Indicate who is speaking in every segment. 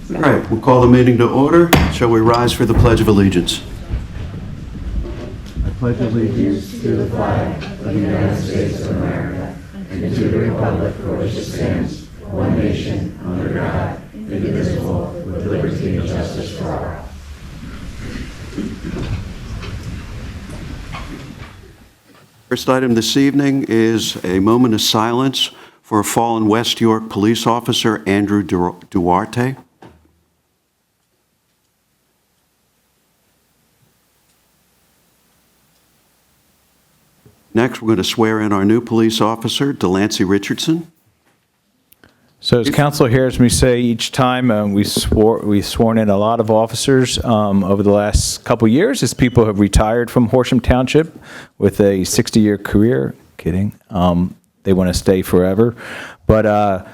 Speaker 1: All right, we'll call the meeting to order. Shall we rise for the Pledge of Allegiance? I pledge allegiance
Speaker 2: to the flag of the United States of America and to the republic for which it stands, one nation, under God, indivisible, with liberty and justice for all.
Speaker 1: First item this evening is a moment of silence for a fallen West York police officer, Andrew Duarte. Next, we're going to swear in our new police officer, Delancey Richardson.
Speaker 3: So as council hears me say each time, we've sworn in a lot of officers over the last couple years as people have retired from Horsham Township with a 60-year career. Kidding. They want to stay forever. But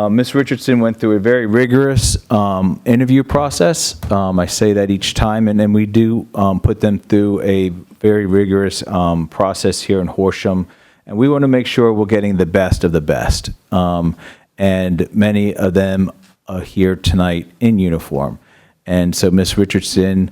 Speaker 3: Ms. Richardson went through a very rigorous interview process. I say that each time, and then we do put them through a very rigorous process here in Horsham, and we want to make sure we're getting the best of the best. And many of them are here tonight in uniform. And so Ms. Richardson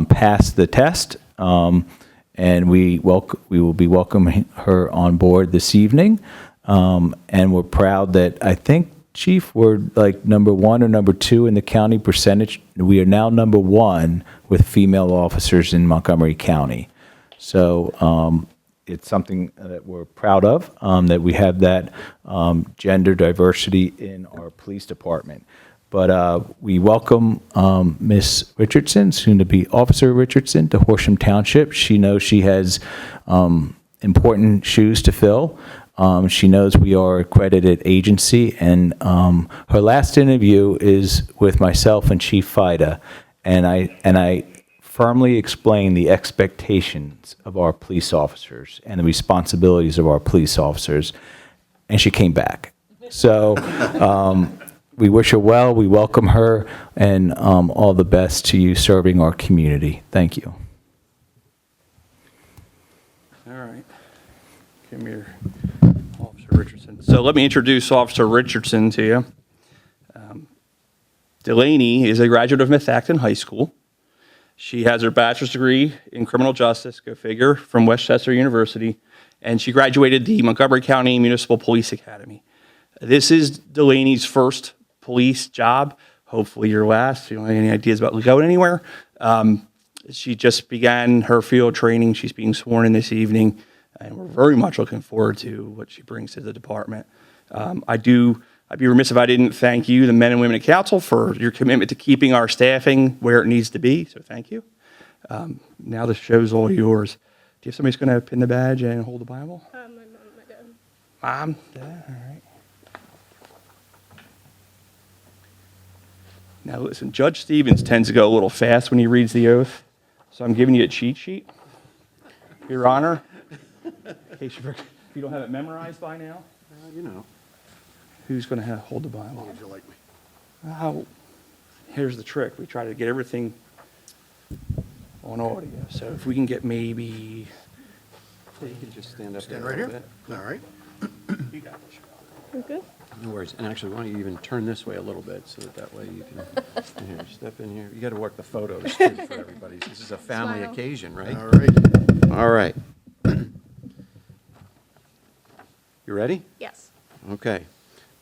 Speaker 3: passed the test, and we will be welcoming her on board this evening. And we're proud that, I think, Chief, we're like number 1 or number 2 in the county percentage. We are now number 1 with female officers in Montgomery County. So it's something that we're proud of, that we have that gender diversity in our police department. But we welcome Ms. Richardson, soon to be Officer Richardson, to Horsham Township. She knows she has important shoes to fill. She knows we are an accredited agency, and her last interview is with myself and Chief Fida, and I firmly explain the expectations of our police officers and the responsibilities of our police officers, and she came back. So we wish her well, we welcome her, and all the best to you serving our community. Thank you.
Speaker 4: All right. Come here, Officer Richardson. So let me introduce Officer Richardson to you. Delaney is a graduate of Methacton High School. She has her bachelor's degree in criminal justice, go figure, from Westchester University, and she graduated the Montgomery County Municipal Police Academy. This is Delaney's first police job, hopefully your last. If you don't have any ideas about going anywhere. She just began her field training. She's being sworn in this evening, and we're very much looking forward to what she brings to the department. I'd be remiss if I didn't thank you, the men and women of council, for your commitment to keeping our staffing where it needs to be, so thank you. Now the show's all yours. Do you have somebody who's going to pin the badge and hold the Bible?
Speaker 5: My mom, my dad.
Speaker 4: Mom, Dad, all right. Now listen, Judge Stevens tends to go a little fast when he reads the oath, so I'm giving you a cheat sheet. Your Honor, in case if you don't have it memorized by now.
Speaker 1: You know.
Speaker 4: Who's going to hold the Bible?
Speaker 1: Would you like me?
Speaker 4: Here's the trick. We try to get everything on audio. So if we can get maybe...
Speaker 6: You can just stand up
Speaker 1: Stand
Speaker 6: there
Speaker 1: right
Speaker 6: a
Speaker 1: here?
Speaker 6: little
Speaker 1: All right.
Speaker 4: You got this.
Speaker 5: You good?
Speaker 6: bit. No worries. And actually, why don't you even turn this way a little bit so that way you can... Here, step in here. You got to work the photos, too, for everybody. This is a family
Speaker 5: Smile.
Speaker 6: occasion, right?
Speaker 1: All right.
Speaker 6: All right. You ready?
Speaker 5: Yes.
Speaker 6: Okay.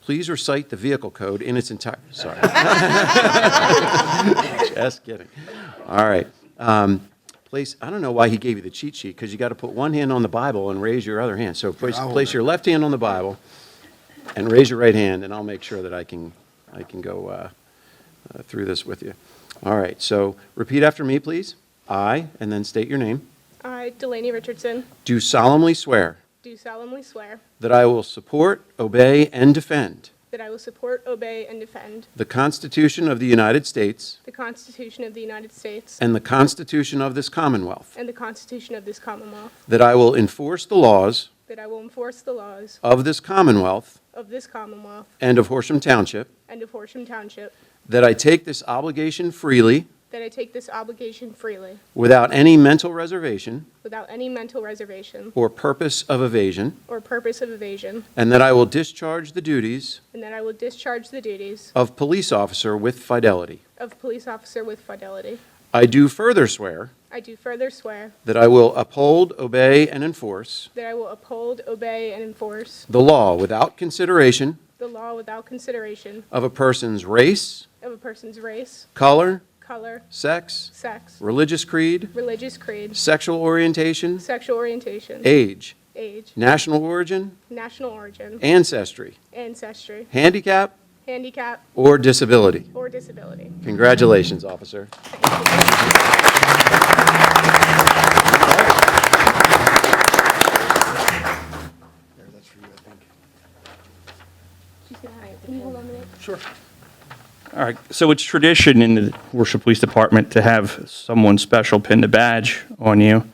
Speaker 6: Please recite the vehicle code in its entirety. Sorry. Just kidding. All right. Place, I don't know why he gave you the cheat sheet, because you got to put one hand on the Bible and raise your other hand. So place your left hand on the Bible and raise your right hand, and I'll make sure that I can go through this with you. All right. So repeat after me, please. I, and then state your name.
Speaker 5: I, Delaney Richardson,
Speaker 6: Do solemnly swear
Speaker 5: do solemnly swear
Speaker 6: that I will support, obey, and defend
Speaker 5: that I will support, obey, and defend
Speaker 6: the Constitution of the United States
Speaker 5: the Constitution of the United States
Speaker 6: and the Constitution of this Commonwealth,
Speaker 5: and the Constitution of this Commonwealth,
Speaker 6: that I will enforce the laws
Speaker 5: that I will enforce the laws
Speaker 6: of this Commonwealth
Speaker 5: of this Commonwealth
Speaker 6: and of Horsham Township,
Speaker 5: and of Horsham Township,
Speaker 6: that I take this obligation freely
Speaker 5: that I take this obligation freely,
Speaker 6: without any mental reservation
Speaker 5: without any mental reservation
Speaker 6: or purpose of evasion,
Speaker 5: or purpose of evasion,
Speaker 6: and that I will discharge the duties
Speaker 5: and that I will discharge the duties
Speaker 6: of police officer with fidelity.
Speaker 5: of police officer with fidelity.
Speaker 6: I do further swear
Speaker 5: I do further swear
Speaker 6: that I will uphold, obey, and enforce
Speaker 5: that I will uphold, obey, and enforce
Speaker 6: the law without consideration
Speaker 5: the law without consideration
Speaker 6: of a person's race,
Speaker 5: of a person's race,
Speaker 6: color,
Speaker 5: color,
Speaker 6: sex,
Speaker 5: sex,
Speaker 6: religious creed,
Speaker 5: religious creed,
Speaker 6: sexual orientation,
Speaker 5: sexual orientation,
Speaker 6: age,
Speaker 5: age,
Speaker 6: national origin,
Speaker 5: national origin,
Speaker 6: ancestry,
Speaker 5: ancestry,
Speaker 6: handicap,
Speaker 5: handicap,
Speaker 6: or disability.
Speaker 5: or disability.
Speaker 6: Congratulations, officer.
Speaker 5: Can you hold on a minute?
Speaker 4: All right, so it's tradition in the Horsham Police Department to have someone special pin the badge on you.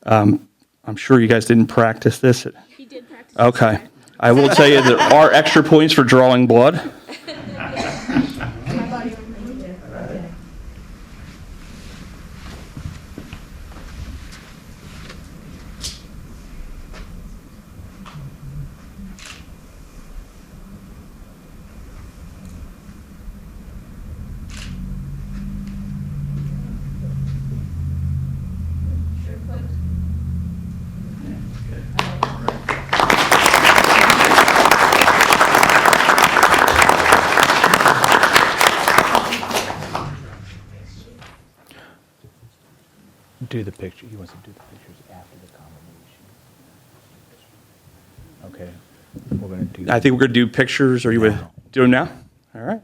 Speaker 4: I'm sure you guys didn't practice this.
Speaker 5: He did practice.
Speaker 4: Okay. I will tell you there are extra points for drawing blood.
Speaker 3: Do the picture. He wants to do the pictures after the combination. Okay. We're going to do
Speaker 4: I think we're going to do pictures. Are you going to do them now? All right.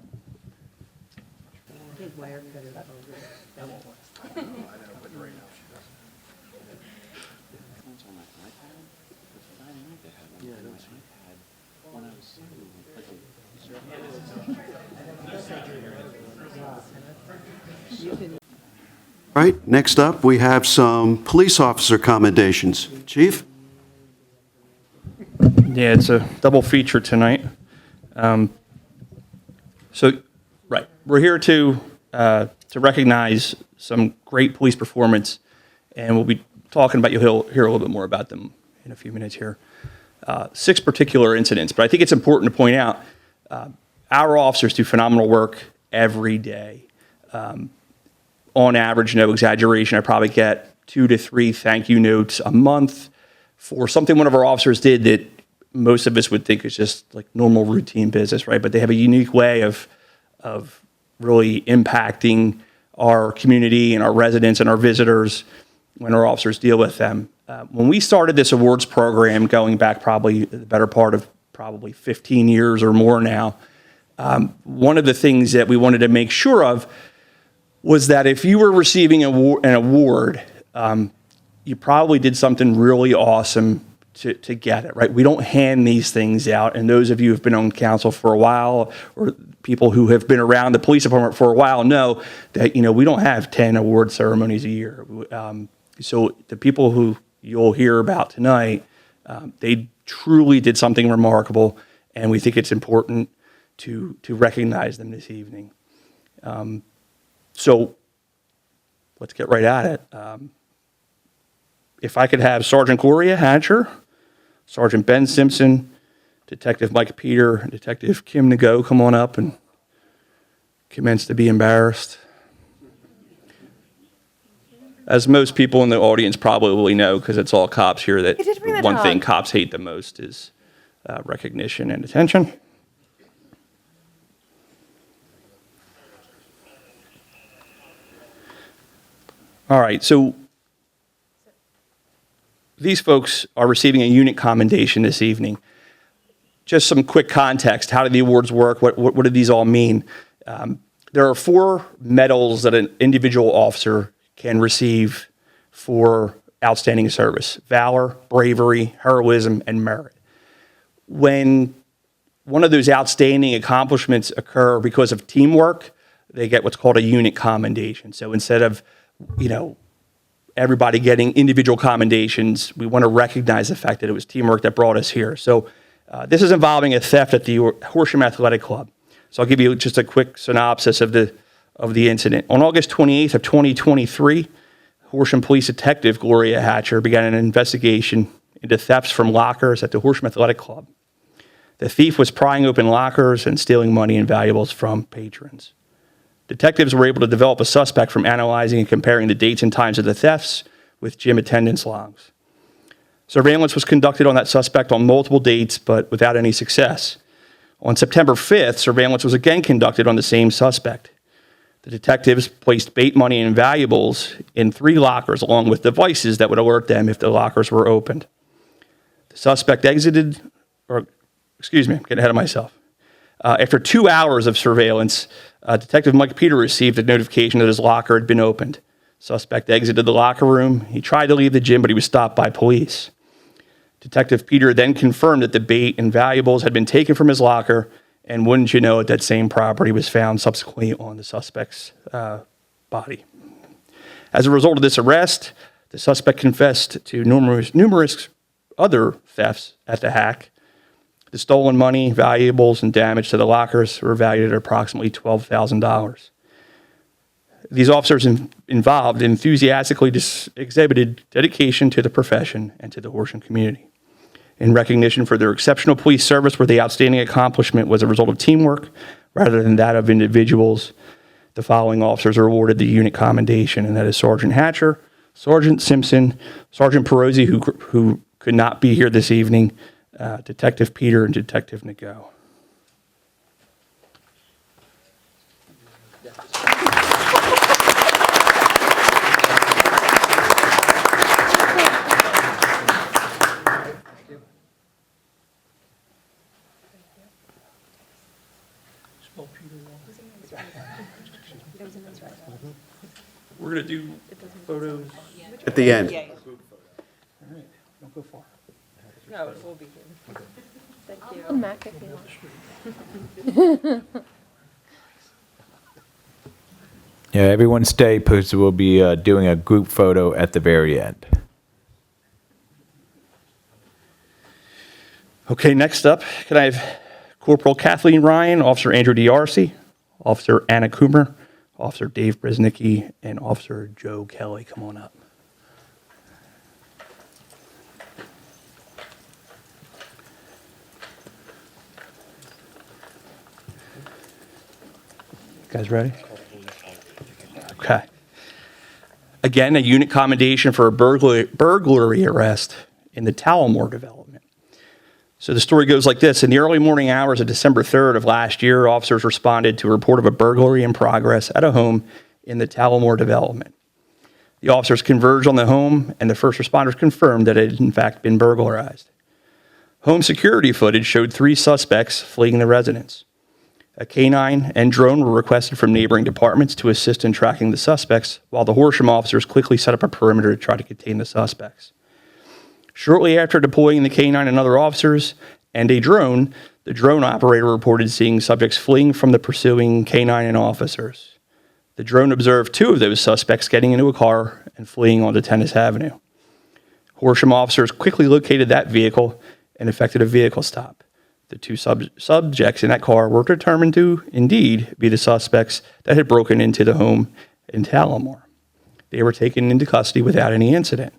Speaker 1: All right, next up, we have some police officer commendations. Chief?
Speaker 4: Yeah, it's a double feature tonight. Right, we're here to recognize some great police performance, and we'll be talking about, you'll hear a little bit more about them in a few minutes here. 6 particular incidents, but I think it's important to point out our officers do phenomenal work every day. On average, no exaggeration, I probably get 2 to 3 thank you notes a month for something one of our officers did that most of us would think is just like normal routine business, right? But they have a unique way of really impacting our community and our residents and our visitors when our officers deal with them. When we started this awards program, going back probably the better part of probably 15 years or more now, one of the things that we wanted to make sure of was that if you were receiving an award, you probably did something really awesome to get it, right? We don't hand these things out, and those of you who have been on council for a while, or people who have been around the police department for a while, know that, we don't have 10 award ceremonies a year. So the people who you'll hear about tonight, they truly did something remarkable, and we think it's important to recognize them this evening. So let's get right at it. If I could have Sergeant Gloria Hatcher, Sergeant Ben Simpson, Detective Mike Peter, and Detective Kim Nago come on up and commence to be embarrassed. As most people in the audience probably know, because it's all cops here, that one thing cops hate the most is recognition and attention. All right, so these folks are receiving a unit commendation this evening. Just some quick context. How do the awards work? What do these all mean? There are 4 medals that an individual officer can receive for outstanding service: valor, bravery, heroism, and merit. When one of those outstanding accomplishments occur because of teamwork, they get what's called a unit commendation. So instead of everybody getting individual commendations, we want to recognize the fact that it was teamwork that brought us here. So this is involving a theft at the Horsham Athletic Club. So I'll give you just a quick synopsis of the of the incident. On August 28th of 2023, Horsham Police Detective Gloria Hatcher began an investigation into thefts from lockers at the Horsham Athletic Club. The thief was prying open lockers and stealing money and valuables from patrons. Detectives were able to develop a suspect from analyzing and comparing the dates and times of the thefts with gym attendance logs. Surveillance was conducted on that suspect on multiple dates, but without any success. On September 5th, surveillance was again conducted on the same suspect. The detectives placed bait money and valuables in 3 lockers along with devices that would alert them if the lockers were opened. The suspect exited, I'm getting ahead of myself. After 2 hours of surveillance, Detective Mike Peter received a notification that his locker had been opened. Suspect exited the locker room. He tried to leave the gym, but he was stopped by police. Detective Peter then confirmed that the bait and valuables had been taken from his locker, and wouldn't you know it, that same property was found subsequently on the suspect's body. As a result of this arrest, the suspect confessed to numerous other thefts at the hack. The stolen money, valuables, and damage to the lockers were valued at approximately $12,000. These officers involved enthusiastically exhibited dedication to the profession and to the Horsham community. In recognition for their exceptional police service, where the outstanding accomplishment was a result of teamwork rather than that of individuals, the following officers are awarded the unit commendation, and that is Sergeant Hatcher, Sergeant Simpson, Sergeant Perosi, who could not be here this evening, Detective Peter, and Detective Nago. We're going to do photos.
Speaker 1: At the end.
Speaker 4: All right, don't go far.
Speaker 2: No, it will be here. Thank you.
Speaker 5: And Mac, if you want.
Speaker 3: Yeah, everyone stay, because we'll be doing a group photo at the very end.
Speaker 4: Okay, next up, can I have Corporal Kathleen Ryan, Officer Andrew D'Arcy, Officer Anna Coomer, Officer Dave Brzeznicki, and Officer Joe Kelly come on up. Guys ready? Okay. Again, a unit commendation for a burglary arrest in the Tallamore development. So the story goes like this. In the early morning hours of December 3rd of last year, officers responded to a report of a burglary in progress at a home in the Tallamore development. The officers converged on the home, and the first responders confirmed that it had in fact been burglarized. Home security footage showed 3 suspects fleeing the residence. A canine and drone were requested from neighboring departments to assist in tracking the suspects, while the Horsham officers quickly set up a perimeter to try to contain the suspects. Shortly after deploying the canine and other officers and a drone, the drone operator reported seeing subjects fleeing from the pursuing canine and officers. The drone observed 2 of those suspects getting into a car and fleeing onto Tennis Avenue. Horsham officers quickly located that vehicle and effected a vehicle stop. The 2 subjects in that car were determined to, indeed, be the suspects that had broken into the home in Tallamore. They were taken into custody without any incident.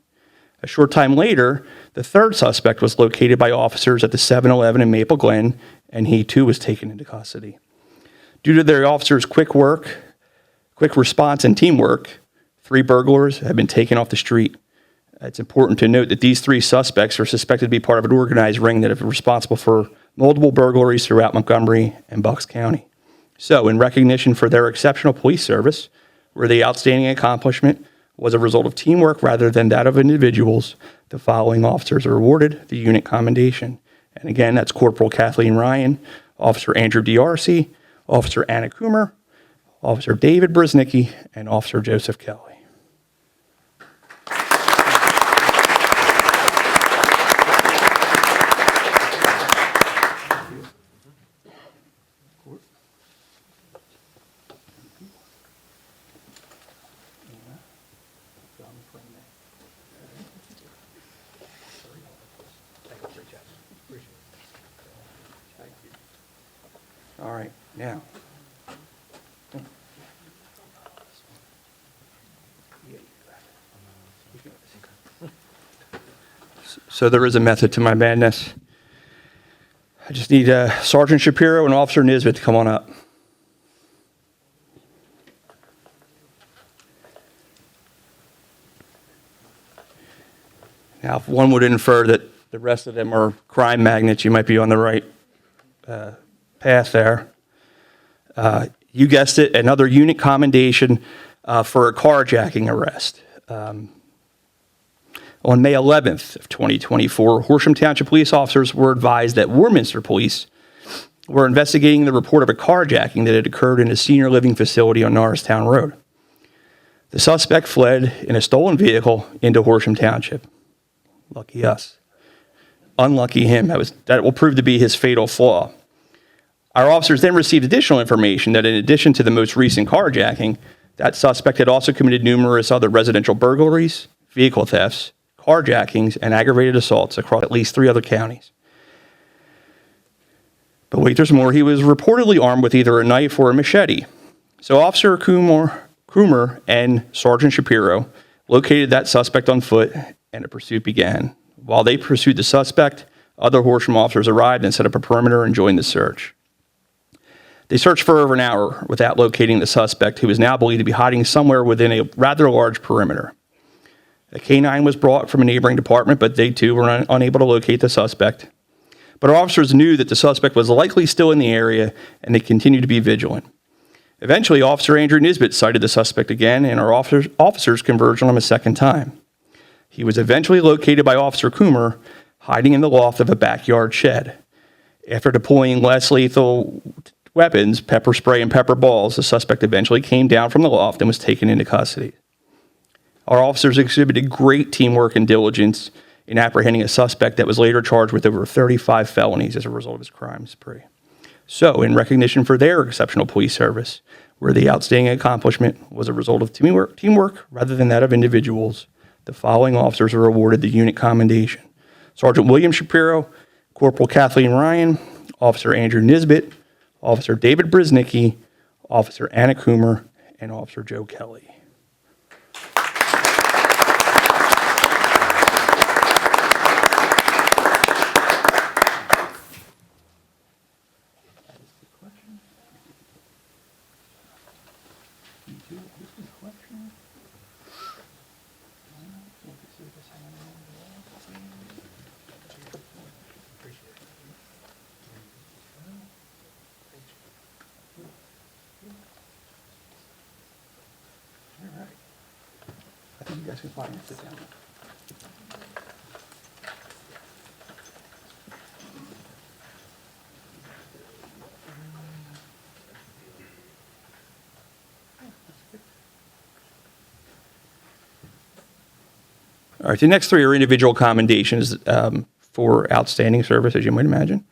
Speaker 4: A short time later, the 3rd suspect was located by officers at the 7-Eleven in Maple Glen, and he too was taken into custody. Due to their officers' quick response, and teamwork, 3 burglars have been taken off the street. It's important to note that these 3 suspects are suspected to be part of an organized ring that is responsible for multiple burglaries throughout Montgomery and Bucks County. So, in recognition for their exceptional police service, where the outstanding accomplishment was a result of teamwork rather than that of individuals, the following officers are awarded the unit commendation. And again, that's Corporal Kathleen Ryan, Officer Andrew D'Arcy, Officer Anna Coomer, Officer David Brzeznicki, and Officer Joseph Kelly. All right, now. So there is a method to my madness. I just need Sergeant Shapiro and Officer Nisbet to come on up. Now, if one would infer that the rest of them are crime magnates, you might be on the right path there. You guessed it, another unit commendation for a carjacking arrest. On May 11th of 2024, Horsham Township police officers were advised that Warminster police were investigating the report of a carjacking that had occurred in a senior living facility on Norristown Road. The suspect fled in a stolen vehicle into Horsham Township. Lucky us. Unlucky him. That will prove to be his fatal flaw. Our officers then received additional information that in addition to the most recent carjacking, that suspect had also committed numerous other residential burglaries, vehicle thefts, carjackings, and aggravated assaults across at least 3 other counties. But wait, there's more. He was reportedly armed with either a knife or a machete. So Officer Coomer and Sergeant Shapiro located that suspect on foot, and a pursuit began. While they pursued the suspect, other Horsham officers arrived and set up a perimeter and joined the search. They searched for over an hour without locating the suspect, who is now believed to be hiding somewhere within a rather large perimeter. A canine was brought from a neighboring department, but they too were unable to locate the suspect. But our officers knew that the suspect was likely still in the area, and they continued to be vigilant. Eventually, Officer Andrew Nisbet sighted the suspect again, and our officers converged on him a second time. He was eventually located by Officer Coomer, hiding in the loft of a backyard shed. After deploying less lethal weapons, pepper spray and pepper balls, the suspect eventually came down from the loft and was taken into custody. Our officers exhibited great teamwork and diligence in apprehending a suspect that was later charged with over 35 felonies as a result of his crime spree. So, in recognition for their exceptional police service, where the outstanding accomplishment was a result of teamwork rather than that of individuals, the following officers are awarded the unit commendation: Sergeant William Shapiro, Corporal Kathleen Ryan, Officer Andrew Nisbet, Officer David Brzeznicki, Officer Anna Coomer, and Officer Joe Kelly. I think you guys can find it. Sit down. All right, the next 3 are individual commendations for outstanding service, as you might imagine.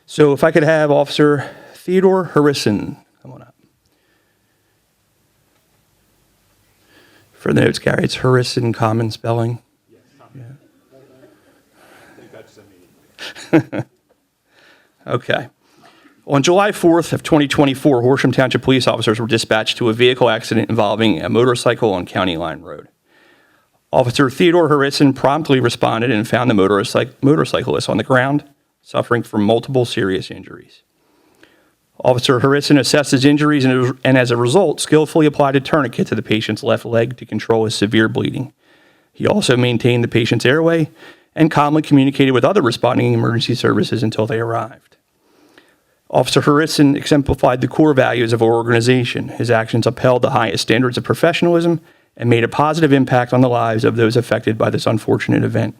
Speaker 4: So if I could have Officer Theodore Harrison come on up. For the notes, Gary, it's Harrison, common spelling. Yes. Yeah. Okay. On July 4th of 2024, Horsham Township police officers were dispatched to a vehicle accident involving a motorcycle on County Line Road. Officer Theodore Harrison promptly responded and found the motorcyclist on the ground, suffering from multiple serious injuries. Officer Harrison assessed his injuries and as a result, skillfully applied a tourniquet to the patient's left leg to control his severe bleeding. He also maintained the patient's airway and calmly communicated with other responding emergency services until they arrived. Officer Harrison exemplified the core values of our organization. His actions upheld the highest standards of professionalism and made a positive impact on the lives of those affected by this unfortunate event.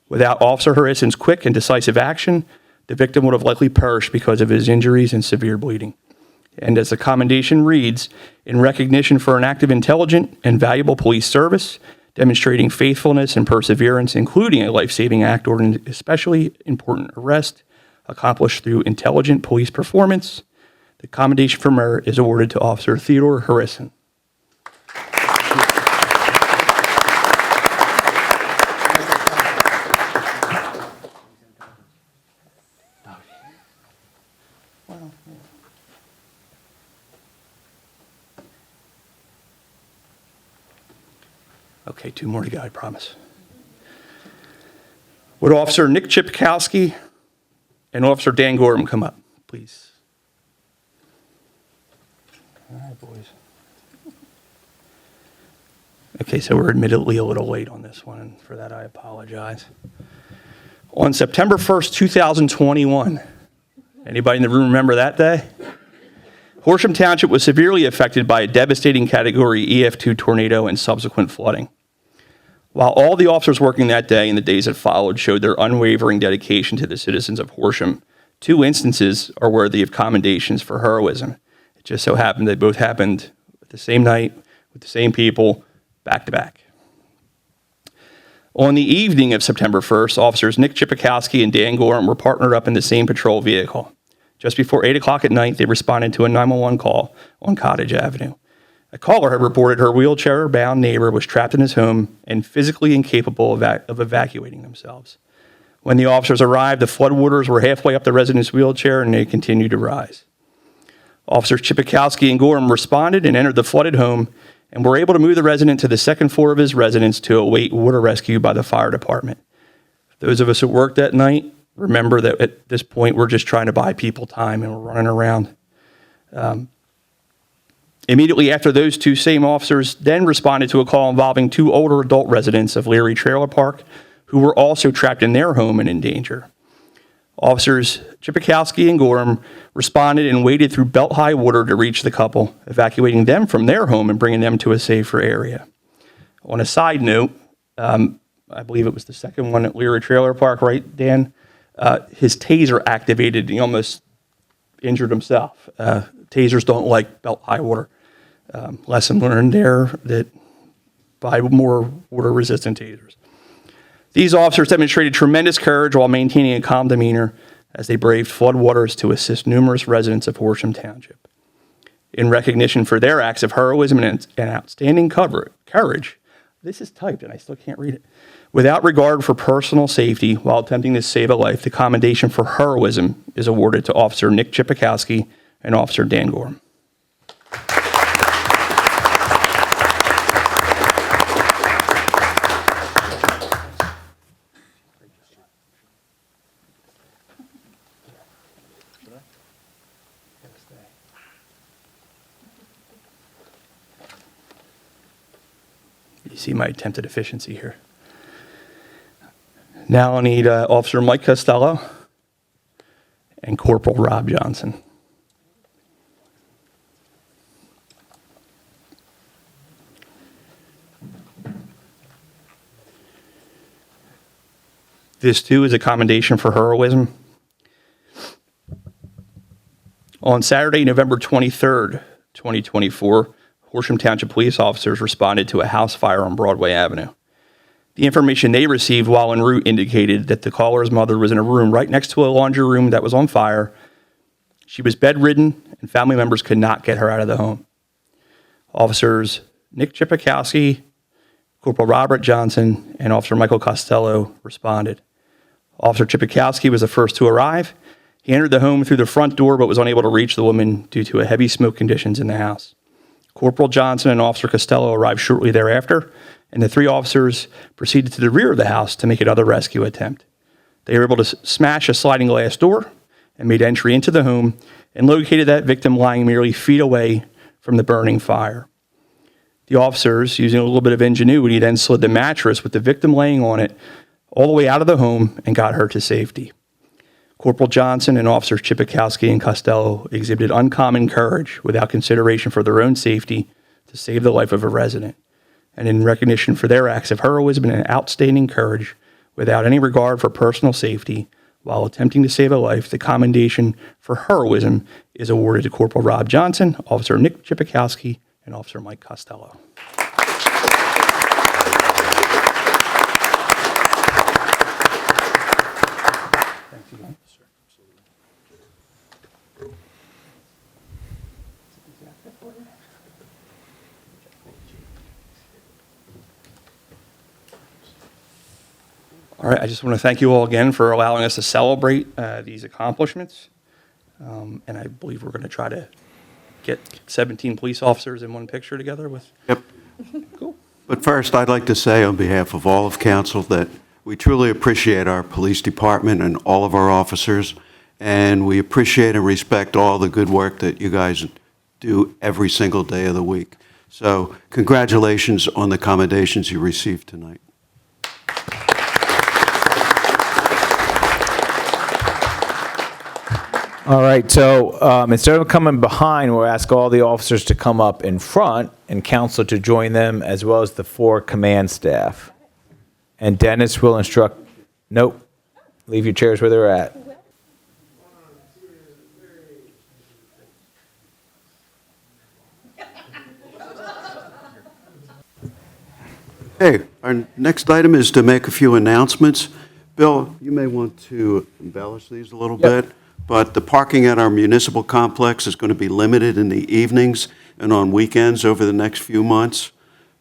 Speaker 4: Without Officer Harrison's quick and decisive action, the victim would have likely perished because of his injuries and severe bleeding. And as the commendation reads, in recognition for an act of intelligent and valuable police service, demonstrating faithfulness and perseverance, including a life-saving act or an especially important arrest, accomplished through intelligent police performance, the commendation for merit is awarded to Officer Theodore Harrison. Okay, 2 more to go, I promise. Would Officer Nick Chipikowski and Officer Dan Gorham come up, please? All right, boys. Okay, so we're admittedly a little late on this one, and for that I apologize. On September 1st, 2021, anybody in the room remember that day? Horsham Township was severely affected by a devastating Category EF2 tornado and subsequent flooding. While all the officers working that day and the days that followed showed their unwavering dedication to the citizens of Horsham, 2 instances are worthy of commendations for heroism. It just so happened they both happened at the same night, with the same people, back to back. On the evening of September 1st, officers Nick Chipikowski and Dan Gorham were partnered up in the same patrol vehicle. Just before 8 o'clock at night, they responded to a 911 call on Cottage Avenue. A caller had reported her wheelchair-bound neighbor was trapped in his home and physically incapable of evacuating themselves. When the officers arrived, the floodwaters were halfway up the resident's wheelchair and they continued to rise. Officers Chipikowski and Gorham responded and entered the flooded home and were able to move the resident to the second floor of his residence to await water rescue by the fire department. Those of us who worked that night remember that at this point we're just trying to buy people time and we're running around. Immediately after, those 2 same officers then responded to a call involving 2 older adult residents of Leary Trailer Park who were also trapped in their home and in danger. Officers Chipikowski and Gorham responded and waded through belt-high water to reach the couple, evacuating them from their home and bringing them to a safer area. On a side note, I believe it was the second one at Leary Trailer Park, right, Dan? His taser activated. He almost injured himself. Tasers don't like belt-high water. Lesson learned there, that buy more water-resistant tasers. These officers demonstrated tremendous courage while maintaining a calm demeanor as they braved floodwaters to assist numerous residents of Horsham Township. In recognition for their acts of heroism and outstanding courage, this is typed and I still can't read it. Without regard for personal safety while attempting to save a life, the commendation for heroism is awarded to Officer Nick Chipikowski and Officer Dan Gorham. You see my attempted efficiency here. Now I need Officer Mike Costello and Corporal Rob Johnson. This too is a commendation for heroism. On Saturday, November 23rd, 2024, Horsham Township police officers responded to a house fire on Broadway Avenue. The information they received while en route indicated that the caller's mother was in a room right next to a laundry room that was on fire. She was bedridden, and family members could not get her out of the home. Officers Nick Chipikowski, Corporal Robert Johnson, and Officer Michael Costello responded. Officer Chipikowski was the first to arrive. He entered the home through the front door but was unable to reach the woman due to heavy smoke conditions in the house. Corporal Johnson and Officer Costello arrived shortly thereafter, and the 3 officers proceeded to the rear of the house to make another rescue attempt. They were able to smash a sliding glass door and made entry into the home and located that victim lying merely feet away from the burning fire. The officers, using a little bit of ingenuity, then slid the mattress with the victim laying on it all the way out of the home and got her to safety. Corporal Johnson and Officers Chipikowski and Costello exhibited uncommon courage without consideration for their own safety to save the life of a resident. And in recognition for their acts of heroism and outstanding courage without any regard for personal safety while attempting to save a life, the commendation for heroism is awarded to Corporal Rob Johnson, Officer Nick Chipikowski, and Officer Mike Costello. All right, I just want to thank you all again for allowing us to celebrate these accomplishments. And I believe we're going to try to get 17 police officers in one picture together with.
Speaker 1: Yep.
Speaker 4: Cool.
Speaker 1: But first, I'd like to say on behalf of all of council that We truly appreciate our police department and all of our officers, and we appreciate and respect all the good work that you guys do every single day of the week. So congratulations on the commendations you received tonight.
Speaker 3: All right, so instead of coming behind, we'll ask all the officers to come up in front and council to join them, as well as the 4 command staff. And Dennis will instruct, nope, leave your chairs where they're at.
Speaker 1: Okay, our next item is to make a few announcements. Bill, you may want to embellish these a little
Speaker 3: Yep.
Speaker 1: bit, but the parking at our municipal complex is going to be limited in the evenings and on weekends over the next few months.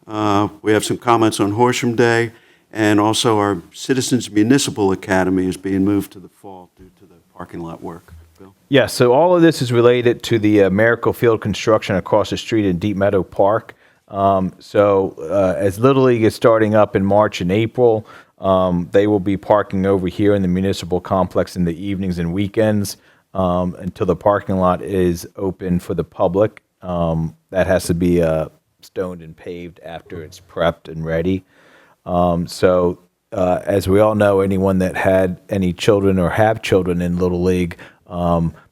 Speaker 1: We have some comments on Horsham Day, and also our Citizens Municipal Academy is being moved to the fall due to the parking lot work. Bill?
Speaker 3: Yes, so all of this is related to the Miracle Field construction across the street in Deep Meadow Park. As Little League is starting up in March and April, they will be parking over here in the municipal complex in the evenings and weekends until the parking lot is open for the public. That has to be stoned and paved after it's prepped and ready. As we all know, anyone that had any children or have children in Little League,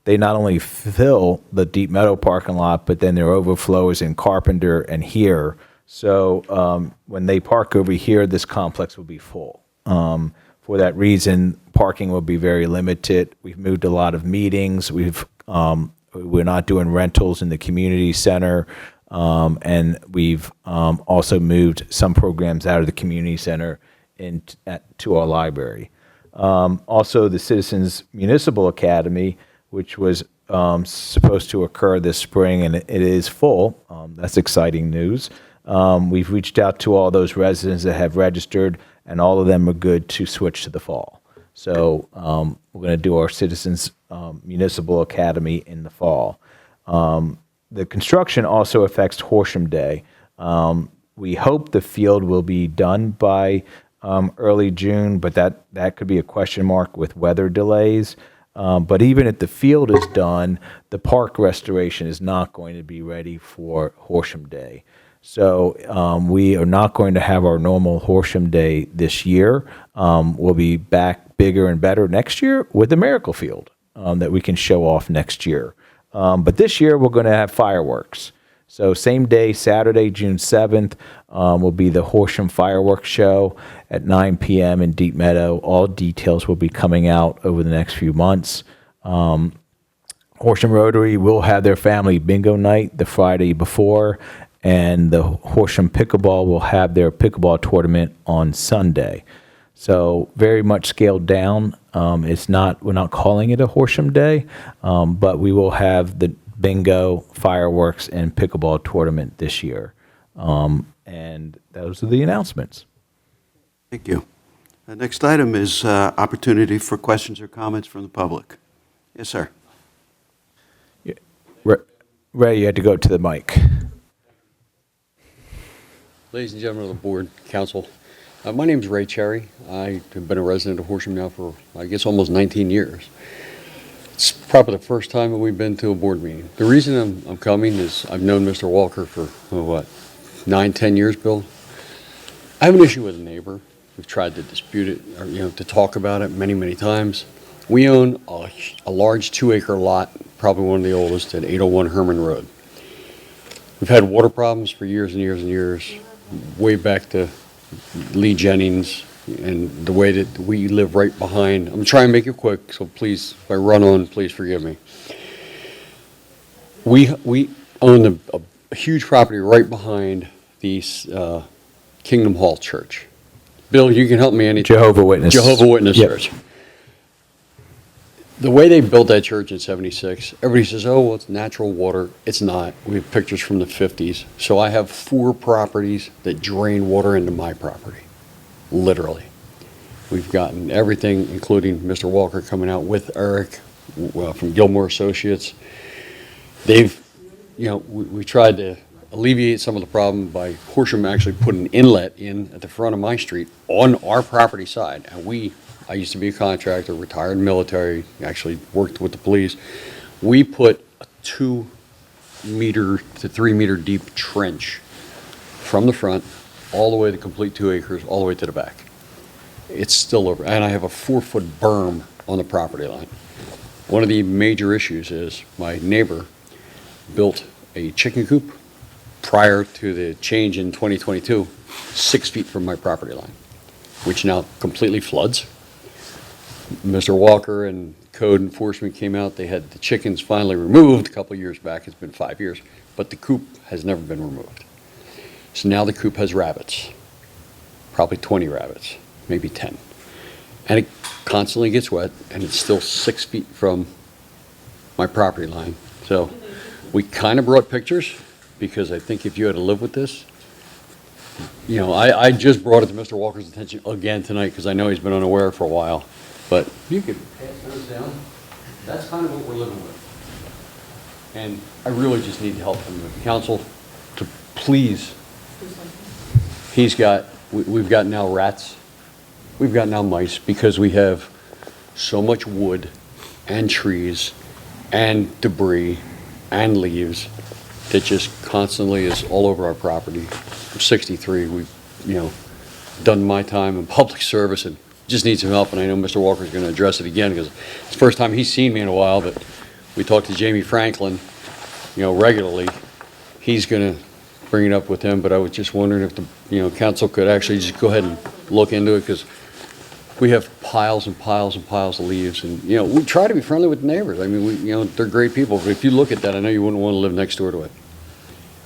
Speaker 3: they not only fill the Deep Meadow parking lot, but then their overflows in Carpenter and here. So when they park over here, this complex will be full. For that reason, parking will be very limited. We've moved a lot of meetings. We're not doing rentals in the community center. And we've also moved some programs out of the community center to our library. Also, the Citizens Municipal Academy, which was supposed to occur this spring, and it is full. That's exciting news. We've reached out to all those residents that have registered, and all of them are good to switch to the fall. So we're going to do our Citizens Municipal Academy in the fall. The construction also affects Horsham Day. We hope the field will be done by early June, but that could be a question mark with weather delays. But even if the field is done, the park restoration is not going to be ready for Horsham Day. So we are not going to have our normal Horsham Day this year. We'll be back bigger and better next year with the Miracle Field that we can show off next year. But this year we're going to have fireworks. So same day, Saturday, June 7th, will be the Horsham Fireworks Show at 9 p.m. in Deep Meadow. All details will be coming out over the next few months. Horsham Rotary will have their family bingo night the Friday before, and the Horsham Pickleball will have their pickleball tournament on Sunday. So very much scaled down. We're not calling it a Horsham Day, but we will have the bingo, fireworks, and pickleball tournament this year. And those are the announcements.
Speaker 1: Thank you. The next item is opportunity for questions or comments from the public. Yes, sir.
Speaker 3: Ray, you had to go to the mic.
Speaker 7: Ladies and gentlemen of the board, council, my name is Ray Cherry. I have been a resident of Horsham now for, I guess, almost 19 years. It's probably the first time that we've been to a board meeting. The reason I'm coming is I've known Mr. Walker for, 9-10 years, Bill. I have an issue with a neighbor. We've tried to dispute it, or, to talk about it many, many times. We own a large 2-acre lot, probably one of the oldest, at 801 Herman Road. We've had water problems for years and years and years, way back to Lee Jennings, and the way that we live right behind. I'm trying to make it quick, so please, if I run on, please forgive me. We own a huge property right behind the Kingdom Hall Church. Bill, you can help me anytime.
Speaker 3: Jehovah's Witness.
Speaker 7: Jehovah's Witness
Speaker 3: Yep.
Speaker 7: Church. The way they built that church in '76, everybody says, oh, well, it's natural water. It's not. We have pictures from the 50s. So I have 4 properties that drain water into my property, literally. We've gotten everything, including Mr. Walker coming out with Eric from Gilmore Associates. They've, we tried to alleviate some of the problem by Horsham actually putting an inlet in at the front of my street on our property side. And I used to be a contractor, retired military, actually worked with the police. We put a 2 meter to 3 meter deep trench from the front all the way to complete 2 acres, all the way to the back. It's still over, and I have a 4-foot berm on the property line. One of the major issues is my neighbor built a chicken coop prior to the change in 2022, 6 feet from my property line, which now completely floods. Mr. Walker and code enforcement came out. They had the chickens finally removed a couple of years back. It's been 5 years, but the coop has never been removed. So now the coop has rabbits, probably 20 rabbits, maybe 10. And it constantly gets wet, and it's still 6 feet from my property line. So we kind of brought pictures, because I think if you had to live with this, you know, I just brought it to Mr. Walker's attention again tonight, because I know he's been unaware for a while. But you could pass those down. That's kind of what we're living with. And I really just need help from the council to please. We've got now rats. We've got now mice, because we have so much wood and trees and debris and leaves that just constantly is all over our property. I'm 63. We've, done my time in public service and just need some help. And I know Mr. Walker's going to address it again, because it's the first time he's seen me in a while, but we talked to Jamie Franklin, regularly. He's going to bring it up with him, but I was just wondering if the, council could actually just go ahead and look into it, because we have piles and piles and piles of leaves, and, we try to be friendly with the neighbors. I mean, they're great people, but if you look at that, I know you wouldn't want to live next door to it.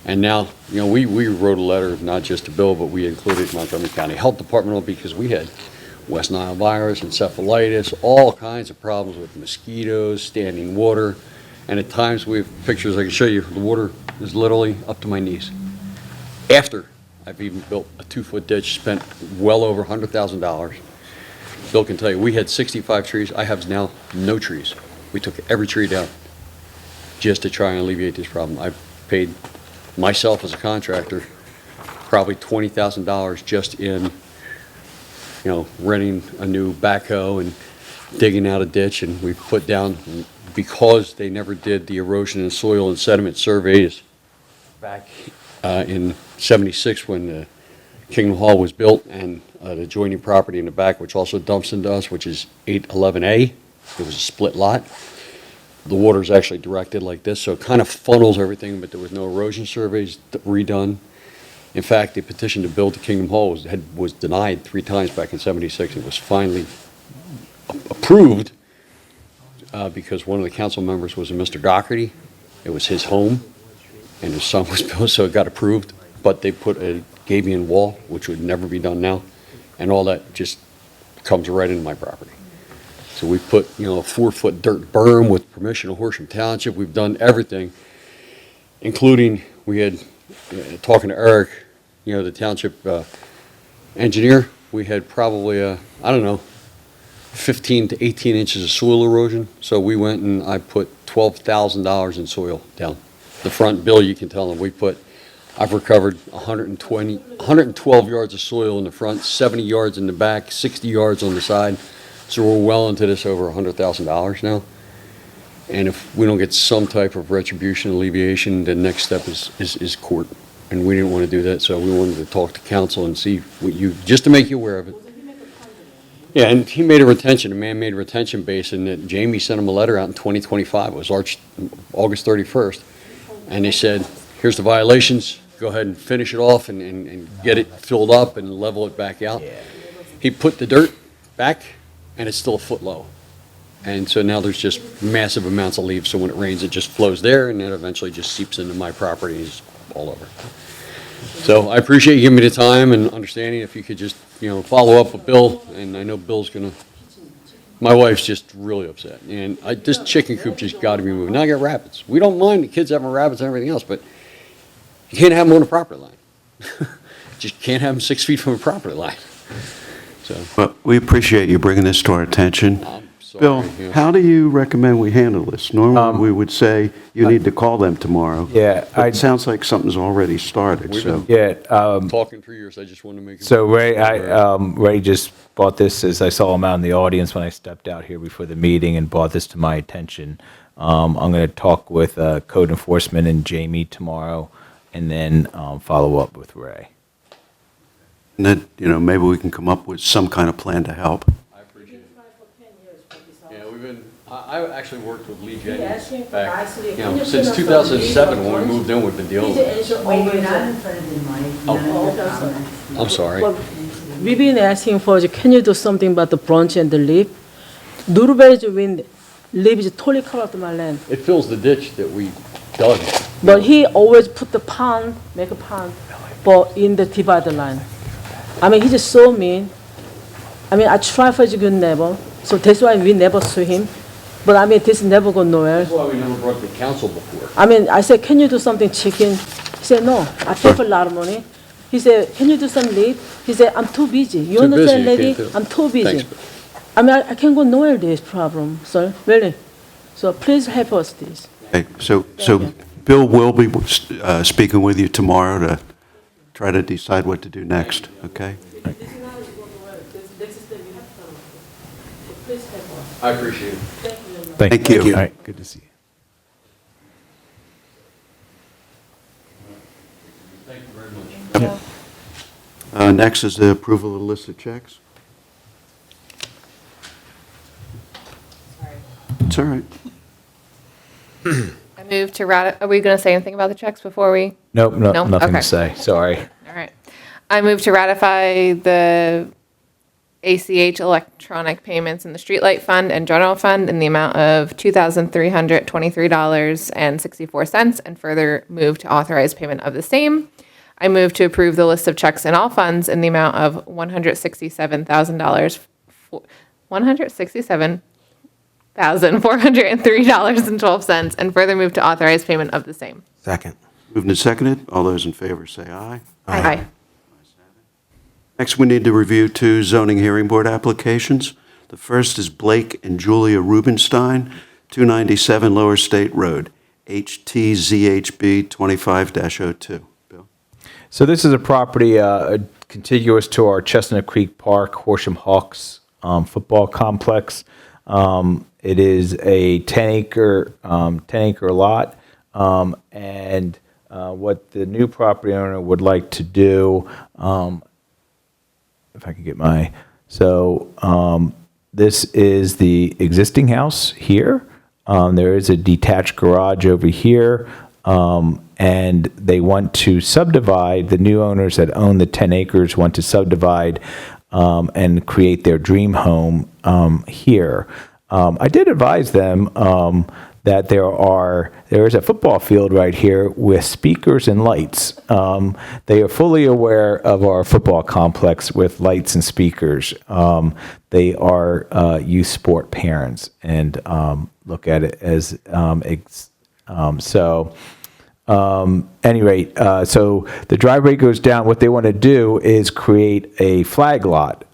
Speaker 7: And now, we wrote a letter, not just to Bill, but we included Montgomery County Health Department, because we had West Nile virus, encephalitis, all kinds of problems with mosquitoes, standing water, and at times we have pictures I can show you. The water is literally up to my knees. After I've even built a 2-foot ditch, spent well over $100,000. Bill can tell you, we had 65 trees. I have now no trees. We took every tree down just to try and alleviate this problem. I've paid myself as a contractor probably $20,000 just in, renting a new backhoe and digging out a ditch, and we've put down, because they never did the erosion and soil and sediment surveys back in '76 when the Kingdom Hall was built, and the adjoining property in the back, which also dumps into us, which is 811A. It was a split lot. The water's actually directed like this, so it kind of funnels everything, but there was no erosion surveys redone. In fact, the petition to build the Kingdom Hall was denied 3 times back in '76. It was finally approved because one of the council members was a Mr. Doherty. It was his home, and his son was built, so it got approved. But they put a gabion wall, which would never be done now, and all that just comes right into my property. So we put, a 4-foot dirt berm with permission of Horsham Township. We've done everything, including we had, talking to Eric, the township engineer, we had probably, 15 to 18 inches of soil erosion. So we went and I put $12,000 in soil down. The front bill, you can tell them, I've recovered 112 yards of soil in the front, 70 yards in the back, 60 yards on the side. So we're well into this, over $100,000 now. And if we don't get some type of retribution, alleviation, the next step is court. And we didn't want to do that, so we wanted to talk to council and see what just to make you aware of it. Yeah, and he made a man-made retention basin that Jamie sent him a letter out in 2025. It was August 31st. And they said, here's the violations, go ahead and finish it off and get it filled up and level it back out. He put the dirt back, and it's still a foot low. And so now there's just massive amounts of leaves, so when it rains, it just flows there, and then eventually just seeps into my property and is all over. So I appreciate you giving me the time and understanding. If you could just, follow up with Bill, and I know Bill's gonna, my wife's just really upset. And this chicken coop just gotta be moved. Now I got rabbits. We don't mind the kids having rabbits and everything else, but you can't have them on the property line. Just can't have them 6 feet from a property line. So.
Speaker 1: Well, we appreciate you bringing this to our attention.
Speaker 7: I'm sorry.
Speaker 1: Bill,
Speaker 7: yeah.
Speaker 1: how do you recommend we handle this? Normally, we would say you need to call them tomorrow.
Speaker 3: Yeah,
Speaker 1: But it sounds like something's already started,
Speaker 7: We've
Speaker 1: so.
Speaker 7: been
Speaker 3: Yeah,
Speaker 7: talking for years, I just want to make.
Speaker 3: so Ray just brought this, as I saw him out in the audience when I stepped out here before the meeting and brought this to my attention. I'm going to talk with code enforcement and Jamie tomorrow, and then follow up with Ray.
Speaker 1: And then, maybe we can come up with some kind of plan to help.
Speaker 7: I appreciate it. Yeah, we've been, I actually worked with Lee Jennings
Speaker 2: asking for
Speaker 7: back,
Speaker 2: nicely.
Speaker 7: you
Speaker 2: Can
Speaker 7: know,
Speaker 2: you
Speaker 7: since
Speaker 2: turn off the
Speaker 7: 2007
Speaker 2: video
Speaker 7: when we
Speaker 2: first?
Speaker 7: moved in, we've been dealing
Speaker 2: Please
Speaker 7: with it.
Speaker 2: answer
Speaker 5: Wait,
Speaker 2: over
Speaker 5: you're not
Speaker 2: the-
Speaker 5: in front of the mic.
Speaker 7: Oh.
Speaker 5: None of the
Speaker 2: Okay, sorry.
Speaker 5: comments.
Speaker 7: I'm sorry.
Speaker 2: Well, we've been asking for, can you do something about the branch and the leaf? Nobody's wind, leaf is totally covered my land.
Speaker 7: It fills the ditch that we dug.
Speaker 2: But he always put the pond, make a pond, but in the divider line. I mean, he's just so mean. I mean, I try for a good neighbor, so that's why we never sue him. But I mean, this never go nowhere.
Speaker 7: That's why we never brought it to council before.
Speaker 2: I mean, I said, can you do something chicken? He said, no, I pay for a lot of money. He said, can you do some leaf? He said, I'm too busy. You
Speaker 7: Too
Speaker 2: understand,
Speaker 7: busy, you
Speaker 2: lady?
Speaker 7: can't do it.
Speaker 2: I'm too busy.
Speaker 7: Thanks.
Speaker 2: I mean, I can't go nowhere this problem, sir, really. So please help us this.
Speaker 1: Okay, so
Speaker 2: you.
Speaker 1: Bill will be speaking with you tomorrow to try to decide what to do next, okay?
Speaker 7: I appreciate it.
Speaker 1: Thank you.
Speaker 3: All right, good to see you.
Speaker 7: Thank you very much.
Speaker 1: Next is the approval of the list of checks. It's all right.
Speaker 8: I move to are we going to say anything about the checks before we?
Speaker 3: Nope,
Speaker 8: No?
Speaker 3: nothing
Speaker 8: Okay.
Speaker 3: to say, sorry.
Speaker 8: All right. I move to ratify the ACH electronic payments in the Streetlight Fund and General Fund in the amount of $2,323.64 and further move to authorize payment of the same. I move to approve the list of checks in all funds in the amount of $167,000, $167,403.12 and further move to authorize payment of the same.
Speaker 6: Second.
Speaker 1: Moved and seconded. All those in favor say aye.
Speaker 8: Aye.
Speaker 1: Next, we need to review two zoning hearing board applications. The first is Blake and Julia Rubenstein, 297 Lower State Road, HTZHB 25-02. Bill?
Speaker 3: So this is a property contiguous to our Chestnut Creek Park Horsham Hawks football complex. It is a 10-acre lot, and what the new property owner would like to do, if I can get this is the existing house here. There is a detached garage over here, and they want to subdivide. The new owners that own the 10 acres want to subdivide and create their dream home here. I did advise them that there is a football field right here with speakers and lights. They are fully aware of our football complex with lights and speakers. They are youth sport parents and look at it as any rate, so the driveway goes down. What they want to do is create a flag lot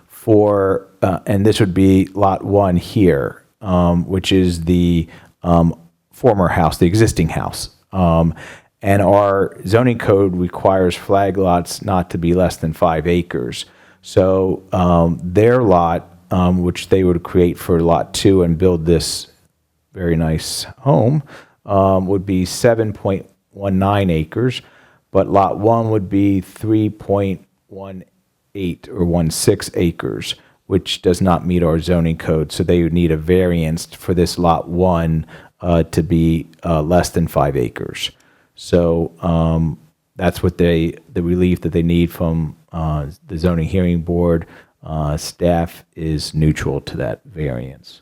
Speaker 3: for, and this would be lot 1 here, which is the former house, the existing house. And our zoning code requires flag lots not to be less than 5 acres. So their lot, which they would create for lot 2 and build this very nice home, would be 7.19 acres, but lot 1 would be 3.18 or 16 acres, which does not meet our zoning code. So they would need a variance for this lot 1 to be less than 5 acres. So that's what the relief that they need from the zoning hearing board. Staff is neutral to that variance.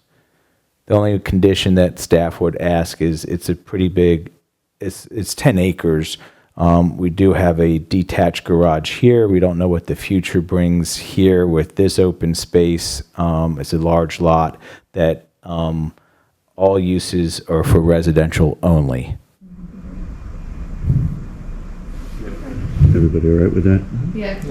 Speaker 3: The only condition that staff would ask is it's a pretty big, it's 10 acres. We do have a detached garage here. We don't know what the future brings here with this open space. It's a large lot that all uses are for residential only.
Speaker 1: Everybody all right with that?
Speaker 8: Yeah.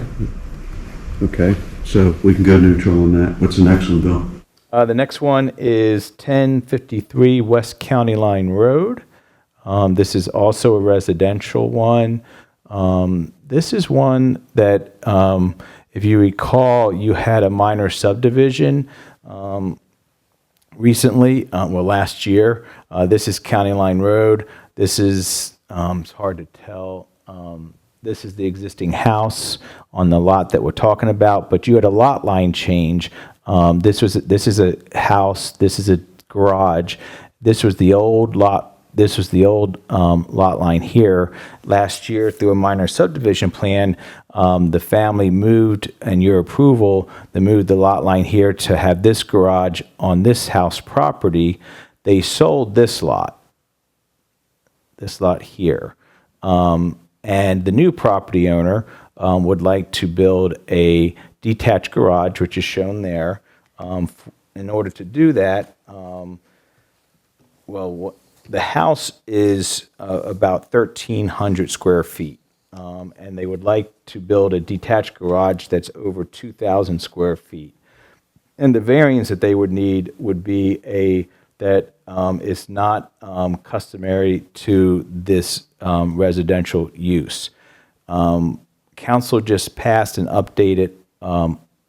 Speaker 1: Okay, so we can go neutral on that. What's the next one, Bill?
Speaker 3: The next one is 1053 West County Line Road. This is also a residential one. This is one that, if you recall, you had a minor subdivision recently, last year. This is County Line Road. This is, it's hard to tell. This is the existing house on the lot that we're talking about, but you had a lot line change. This is a house. This is a garage. This was the old lot. This was the old lot line here. Last year, through a minor subdivision plan, the family moved, and your approval, they moved the lot line here to have this garage on this house property. They sold this lot here. And the new property owner would like to build a detached garage, which is shown there. In order to do that, the house is about 1,300 square feet, and they would like to build a detached garage that's over 2,000 square feet. And the variance that they would need would be that is not customary to this residential use. Council just passed and updated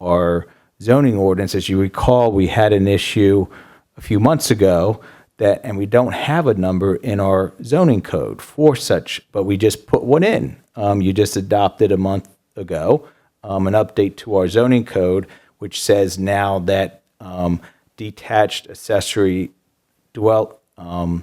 Speaker 3: our zoning ordinance. As you recall, we had an issue a few months ago and we don't have a number in our zoning code for such, but we just put one in. You just adopted a month ago an update to our zoning code, which says now that detached accessory have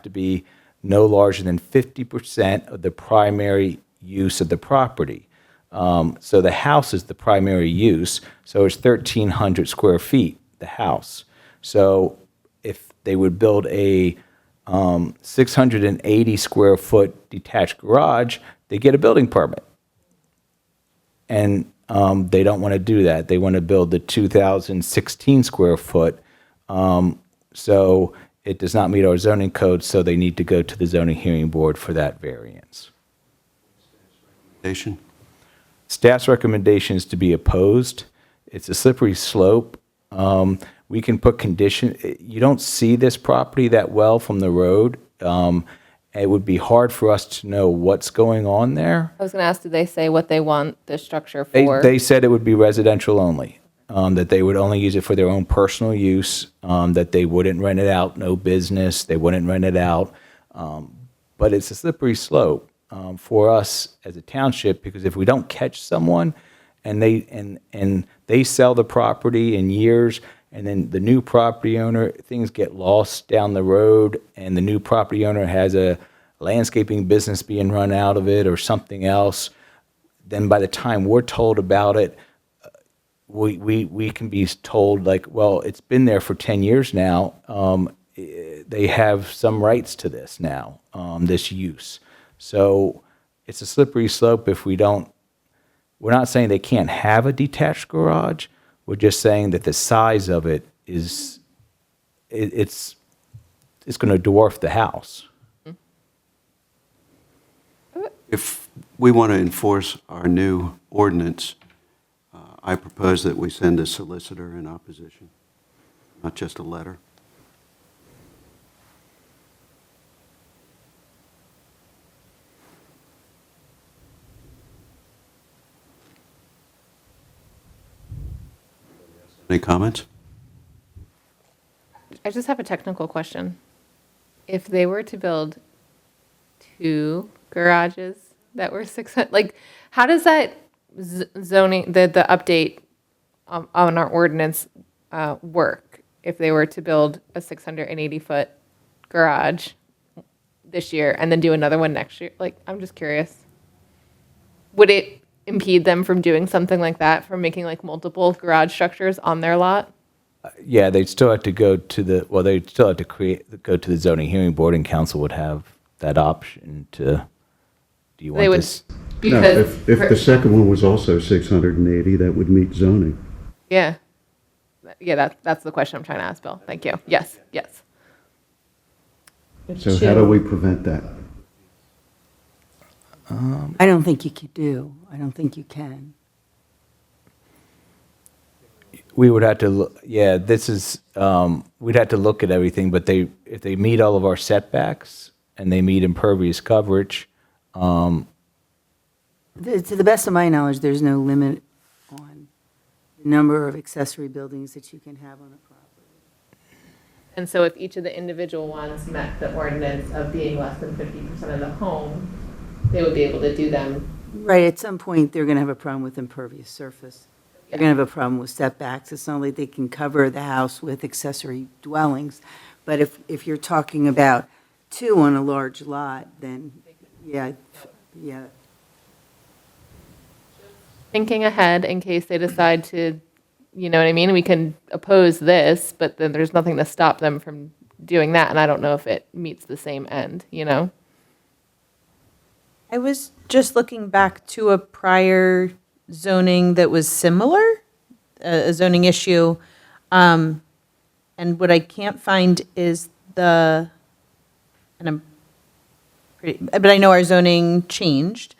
Speaker 3: to be no larger than 50% of the primary use of the property. So the house is the primary use, so it's 1,300 square feet, the house. So if they would build a 680 square foot detached garage, they get a building permit. And they don't want to do that. They want to build the 2,016 square foot. So it does not meet our zoning code, so they need to go to the zoning hearing board for that variance.
Speaker 1: Recommendation?
Speaker 3: Staff's recommendation is to be opposed. It's a slippery slope. We can put condition, you don't see this property that well from the road. It would be hard for us to know what's going on there.
Speaker 8: I was going to ask, did they say what they want the structure for?
Speaker 3: They said it would be residential only, that they would only use it for their own personal use, that they wouldn't rent it out, no business, they wouldn't rent it out. But it's a slippery slope for us as a township, because if we don't catch someone and they sell the property in years, and then the new property owner, things get lost down the road, and the new property owner has a landscaping business being run out of it or something else, then by the time we're told about it, we can be told, like, well, it's been there for 10 years now. They have some rights to this now, this use. So it's a slippery slope if we don't. We're not saying they can't have a detached garage. We're just saying that the size of it is, it's going to dwarf the house.
Speaker 1: If we want to enforce our new ordinance, I propose that we send a solicitor in opposition, not just a letter. Any comments?
Speaker 8: I just have a technical question. If they were to build 2 garages that were 600, like, how does that zoning, the update on our ordinance work? If they were to build a 680-foot garage this year and then do another one next year, like, I'm just curious. Would it impede them from doing something like that, from making like multiple garage structures on their lot?
Speaker 3: Yeah, they'd still have to go to they'd still have to go to the zoning hearing board, and council would have that option to, do you want this?
Speaker 8: Because
Speaker 1: if the second one was also 680, that would meet zoning.
Speaker 8: Yeah, that's the question I'm trying to ask, Bill. Thank you. Yes.
Speaker 1: So how do we prevent that?
Speaker 5: I don't think you could do. I don't think you can.
Speaker 3: We would have to, yeah, this is, we'd have to look at everything, but if they meet all of our setbacks and they meet impervious coverage,
Speaker 5: To the best of my knowledge, there's no limit on the number of accessory buildings that you can have on a property.
Speaker 8: And so if each of the individual ones met the ordinance of being less than 50% of the home, they would be able to do them.
Speaker 5: Right, at some point, they're going to have a problem with impervious surface. They're going to have a problem with setbacks. It's not like they can cover the house with accessory dwellings. But if you're talking about two on a large lot, then, yeah.
Speaker 8: Thinking ahead in case they decide to, you know what I mean? We can oppose this, but then there's nothing to stop them from doing that. And I don't know if it meets the same end, you know?
Speaker 9: I was just looking back to a prior zoning that was similar, a zoning issue. And what I can't find is but I know our zoning changed.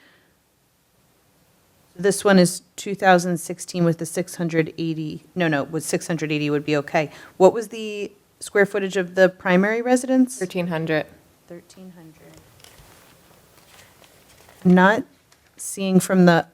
Speaker 9: This one is 2016 with the 680, with 680 would be okay. What was the square footage of the primary residence?
Speaker 8: 1,300.
Speaker 9: 1,300. Not seeing from the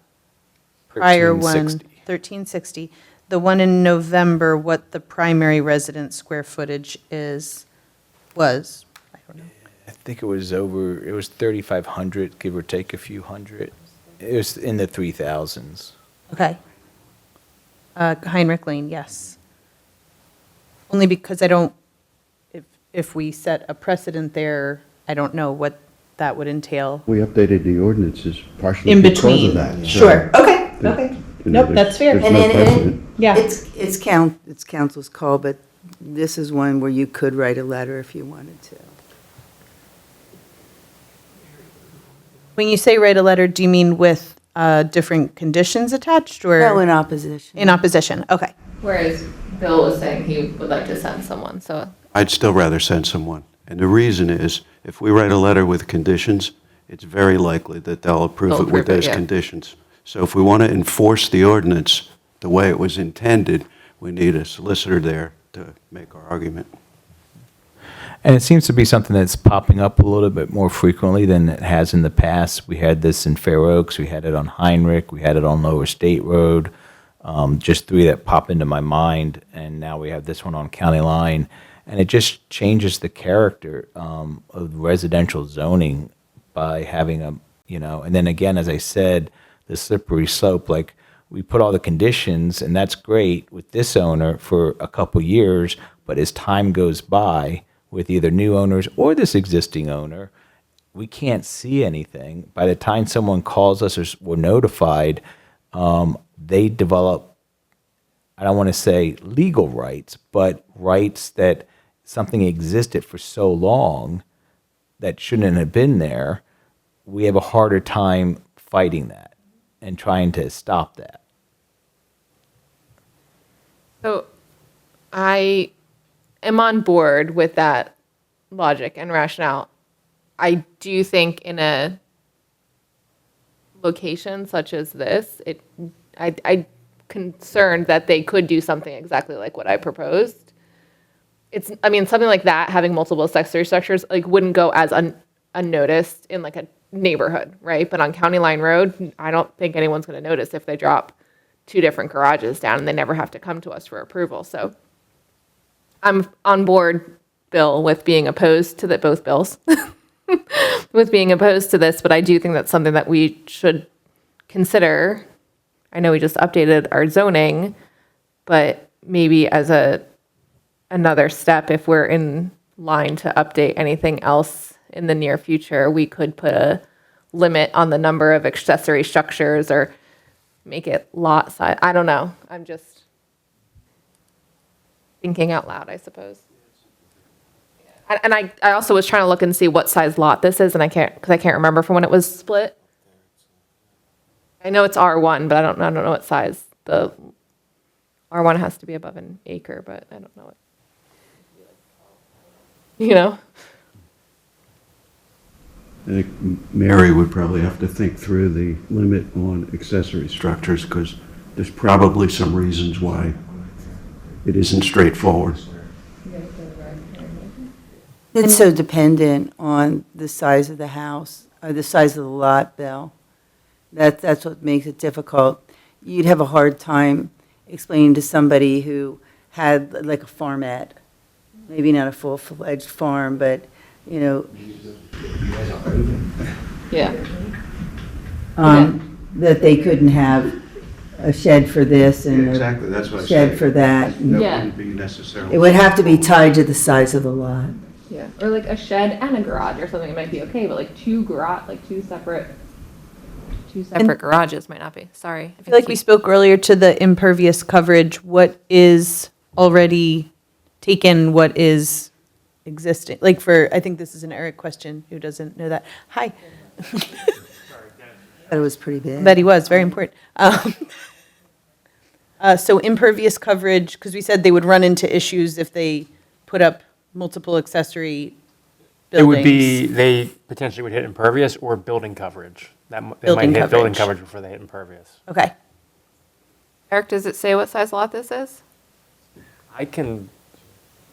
Speaker 9: prior one, 1360. The one in November, what the primary residence square footage was. I don't know.
Speaker 3: I think it was 3,500, give or take a few hundred. It was in the 3,000s.
Speaker 9: Okay. Heinrich Lane, yes. Only because I don't, if we set a precedent there, I don't know what that would entail.
Speaker 1: We updated the ordinances partially
Speaker 9: In
Speaker 1: because
Speaker 9: between.
Speaker 1: of that. so
Speaker 9: Sure, okay,
Speaker 1: there-
Speaker 9: okay.
Speaker 1: you know,
Speaker 9: Nope, that's fair.
Speaker 1: there's no
Speaker 5: And-
Speaker 1: precedent.
Speaker 9: Yeah.
Speaker 5: It's council's call, but this is one where you could write a letter if you wanted to.
Speaker 9: When you say write a letter, do you mean with different conditions attached or?
Speaker 5: No, in opposition.
Speaker 9: In opposition, okay.
Speaker 8: Whereas Bill was saying he would like to send someone, so.
Speaker 1: I'd still rather send someone. And the reason is, if we write a letter with conditions, it's very likely that they'll approve
Speaker 8: They'll
Speaker 1: it with
Speaker 8: approve it,
Speaker 1: those
Speaker 8: yeah.
Speaker 1: conditions. So if we want to enforce the ordinance the way it was intended, we need a solicitor there to make our argument.
Speaker 3: And it seems to be something that's popping up a little bit more frequently than it has in the past. We had this in Fair Oaks, we had it on Heinrich, we had it on Lower State Road, just three that pop into my mind, and now we have this one on County Line. And it just changes the character of residential zoning by having and then again, as I said, the slippery slope, like we put all the conditions, and that's great with this owner for a couple years, but as time goes by, with either new owners or this existing owner, we can't see anything. By the time someone calls us or we're notified, they develop, I don't want to say legal rights, but rights that something existed for so long that shouldn't have been there. We have a harder time fighting that and trying to stop that.
Speaker 8: So I am on board with that logic and rationale. I do think in a location such as this, I'm concerned that they could do something exactly like what I proposed. Something like that, having multiple accessory structures, like wouldn't go as unnoticed in like a neighborhood, right? But on County Line Road, I don't think anyone's going to notice if they drop two different garages down and they never have to come to us for approval. So I'm on board, Bill, with being opposed to both bills, with being opposed to this, but I do think that's something that we should consider. I know we just updated our zoning, but maybe as another step, if we're in line to update anything else in the near future, we could put a limit on the number of accessory structures or make it lot size. I don't know. I'm just thinking out loud, I suppose. And I also was trying to look and see what size lot this is, and I can't remember from when it was split. I know it's R1, but I don't know what size. The R1 has to be above an acre, but I don't know what.
Speaker 1: I think Mary would probably have to think through the limit on accessory structures, because there's probably some reasons why it isn't straightforward.
Speaker 5: It's so dependent on the size of the house, or the size of the lot, Bill. That's what makes it difficult. You'd have a hard time explaining to somebody who had like a farmette, maybe not a full-fledged farm, but, you know,
Speaker 8: Yeah.
Speaker 5: that they couldn't have a shed for this and
Speaker 1: Exactly, that's what
Speaker 5: a
Speaker 1: I
Speaker 5: shed
Speaker 1: said.
Speaker 5: for that.
Speaker 1: That
Speaker 8: Yeah.
Speaker 1: wouldn't be necessarily.
Speaker 5: It would have to be tied to the size of the lot.
Speaker 8: Yeah, or like a shed and a garage or something, it might be okay, but like two separate garages might not be, sorry.
Speaker 9: I feel like we spoke earlier to the impervious coverage, what is already taken, what is existing? Like for, I think this is an Eric question, who doesn't know that. Hi.
Speaker 5: But it was pretty big.
Speaker 9: That he was, very important. So impervious coverage, because we said they would run into issues if they put up multiple accessory
Speaker 10: It would
Speaker 9: buildings.
Speaker 10: be, they potentially would hit impervious or building coverage. They
Speaker 9: Building
Speaker 10: might hit building
Speaker 9: coverage.
Speaker 10: coverage before they hit impervious.
Speaker 9: Okay.
Speaker 8: Eric, does it say what size lot this is?
Speaker 10: I can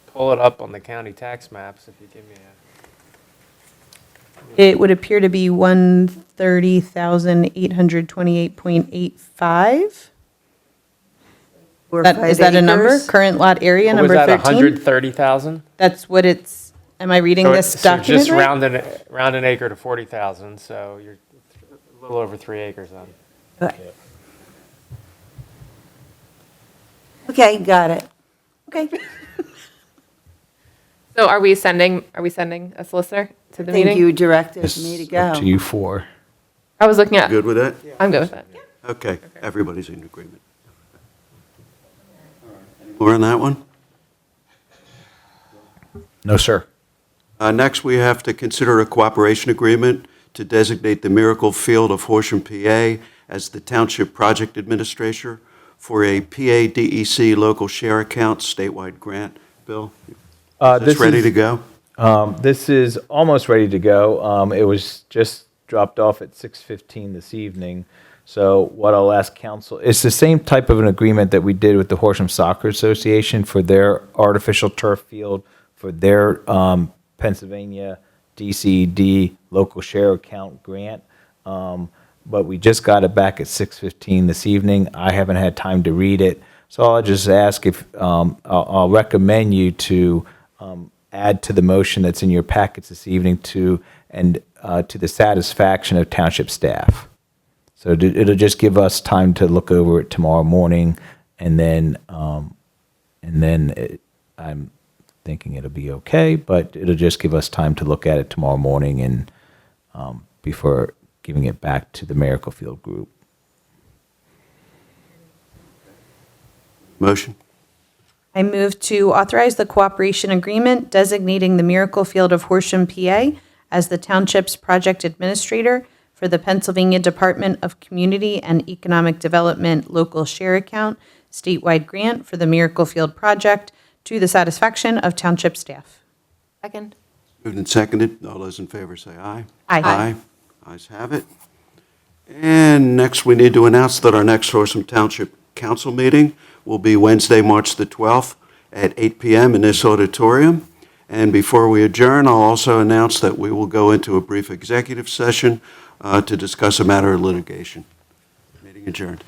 Speaker 10: pull it up on the county tax maps if you give me a.
Speaker 9: It would appear to be 130,828.85.
Speaker 5: Or
Speaker 9: Is that a
Speaker 5: 5
Speaker 9: number?
Speaker 5: acres.
Speaker 9: Current lot area,
Speaker 10: What was
Speaker 9: number
Speaker 10: that,
Speaker 9: 13?
Speaker 10: 130,000?
Speaker 9: That's what it's, am I reading this document
Speaker 10: Just
Speaker 9: right?
Speaker 10: round an acre to 40,000, so you're a little over 3 acres then.
Speaker 9: Okay.
Speaker 5: Okay, got it.
Speaker 9: Okay.
Speaker 8: So are we sending a solicitor to the
Speaker 5: I think
Speaker 8: meeting?
Speaker 5: you directed me to
Speaker 3: Up
Speaker 5: go.
Speaker 3: to you four.
Speaker 8: I was looking at,
Speaker 1: Good with that?
Speaker 8: I'm good with that.
Speaker 1: Okay, everybody's in agreement. More on that one?
Speaker 3: No, sir.
Speaker 1: Next, we have to consider a cooperation agreement to designate the Miracle Field of Horsham, PA as the Township Project Administrator for a PA DEC local share account statewide grant. Bill, is this ready to go?
Speaker 3: This is almost ready to go. It was just dropped off at 6:15 this evening. So what I'll ask council, it's the same type of an agreement that we did with the Horsham Soccer Association for their artificial turf field, for their Pennsylvania DCD local share account grant. But we just got it back at 6:15 this evening. I haven't had time to read it. So I'll just ask if, I'll recommend you to add to the motion that's in your packets this evening to the satisfaction of township staff. So it'll just give us time to look over it tomorrow morning, and then I'm thinking it'll be okay, but it'll just give us time to look at it tomorrow morning and before giving it back to the Miracle Field group.
Speaker 1: Motion?
Speaker 9: I move to authorize the cooperation agreement designating the Miracle Field of Horsham, PA as the township's project administrator for the Pennsylvania Department of Community and Economic Development local share account statewide grant for the Miracle Field project to the satisfaction of township staff.
Speaker 8: Second.
Speaker 1: Moved and seconded. All those in favor say aye.
Speaker 9: Aye.
Speaker 1: Aye. Ayes have it. And next, we need to announce that our next Horsham Township Council meeting will be Wednesday, March the 12th at 8 p.m. in this auditorium. And before we adjourn, I'll also announce that we will go into a brief executive session to discuss a matter of litigation. Meeting adjourned.